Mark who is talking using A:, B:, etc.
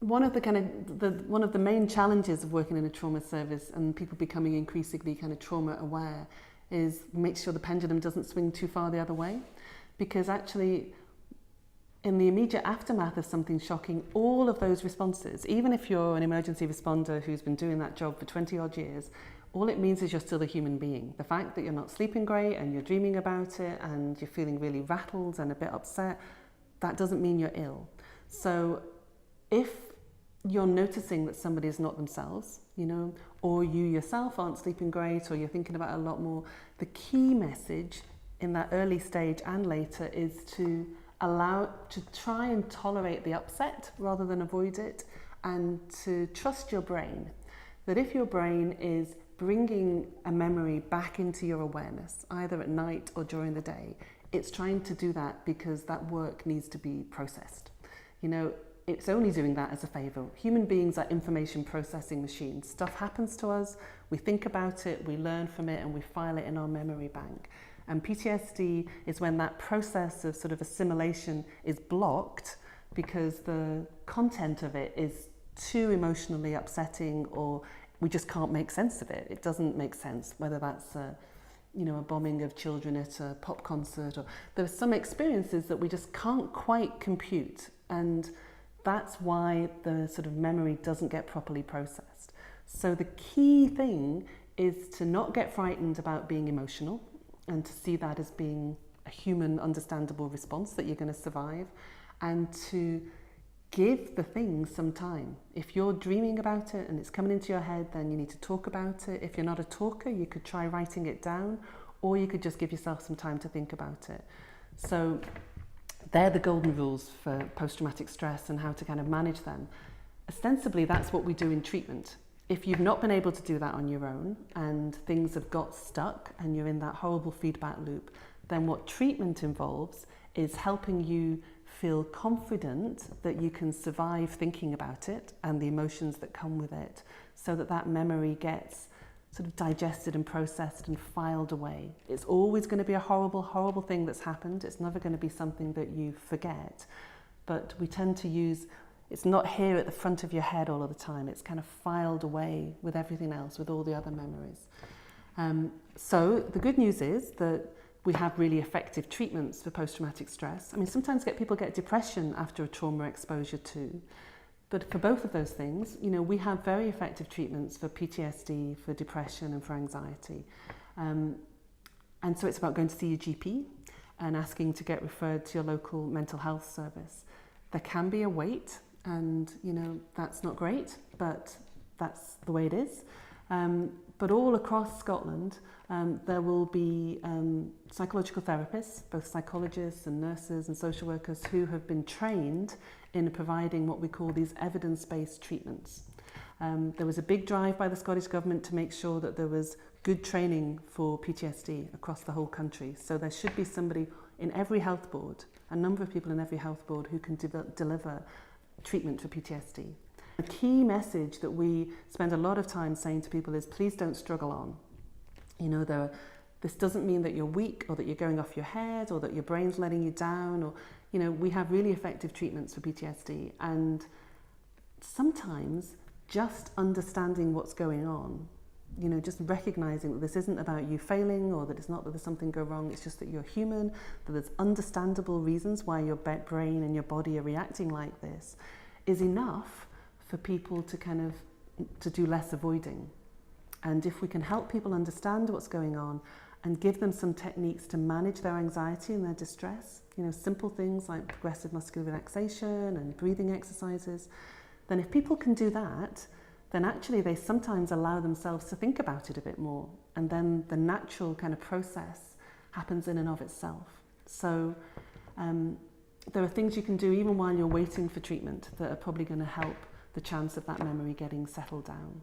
A: one of the main challenges of working in a trauma service and people becoming increasingly kind of trauma aware is make sure the pendulum doesn't swing too far the other way, because actually in the immediate aftermath of something shocking, all of those responses, even if you're an emergency responder who's been doing that job for 20 odd years, all it means is you're still a human being. The fact that you're not sleeping great and you're dreaming about it and you're feeling really rattled and a bit upset, that doesn't mean you're ill. So if you're noticing that somebody is not themselves, or you yourself aren't sleeping great, or you're thinking about it a lot more, the key message in that early stage and later is to try and tolerate the upset rather than avoid it, and to trust your brain. That if your brain is bringing a memory back into your awareness, either at night or during the day, it's trying to do that because that work needs to be processed. It's only doing that as a favor. Human beings are information processing machines. Stuff happens to us, we think about it, we learn from it, and we file it in our memory bank. And PTSD is when that process of sort of assimilation is blocked because the content of it is too emotionally upsetting, or we just can't make sense of it. It doesn't make sense, whether that's a bombing of children at a pop concert, or there are some experiences that we just can't quite compute. And that's why the sort of memory doesn't get properly processed. So the key thing is to not get frightened about being emotional, and to see that as being a human, understandable response that you're going to survive, and to give the thing some time. If you're dreaming about it and it's coming into your head, then you need to talk about it. If you're not a talker, you could try writing it down, or you could just give yourself some time to think about it. So they're the golden rules for post-traumatic stress and how to kind of manage them. Ostensibly, that's what we do in treatment. If you've not been able to do that on your own and things have got stuck and you're in that horrible feedback loop, then what treatment involves is helping you feel confident that you can survive thinking about it and the emotions that come with it, so that that memory gets sort of digested and processed and filed away. It's always going to be a horrible, horrible thing that's happened. It's never going to be something that you forget. But we tend to use, it's not here at the front of your head all of the time. It's kind of filed away with everything else, with all the other memories. So the good news is that we have really effective treatments for post-traumatic stress. I mean, sometimes people get depression after a trauma exposure too. But for both of those things, we have very effective treatments for PTSD, for depression and for anxiety. And so it's about going to see your GP and asking to get referred to your local mental health service. There can be a wait, and that's not great, but that's the way it is. But all across Scotland, there will be psychological therapists, both psychologists and nurses and social workers, who have been trained in providing what we call these evidence-based treatments. There was a big drive by the Scottish Government to make sure that there was good training for PTSD across the whole country. So there should be somebody in every health board, a number of people in every health board, who can deliver treatment for PTSD. The key message that we spend a lot of time saying to people is, please don't struggle on. This doesn't mean that you're weak, or that you're going off your head, or that your brain's letting you down, or we have really effective treatments for PTSD, and sometimes just understanding what's going on, just recognizing that this isn't about you failing, or that it's not that there's something go wrong, it's just that you're human, that there's understandable reasons why your brain and your body are reacting like this, is enough for people to do less avoiding. And if we can help people understand what's going on and give them some techniques to manage their anxiety and their distress, simple things like progressive muscular relaxation and breathing exercises, then if people can do that, then actually they sometimes allow themselves to think about it a bit more, and then the natural kind of process happens in and of itself. So there are things you can do even while you're waiting for treatment that are probably going to help the chance of that memory getting settled down.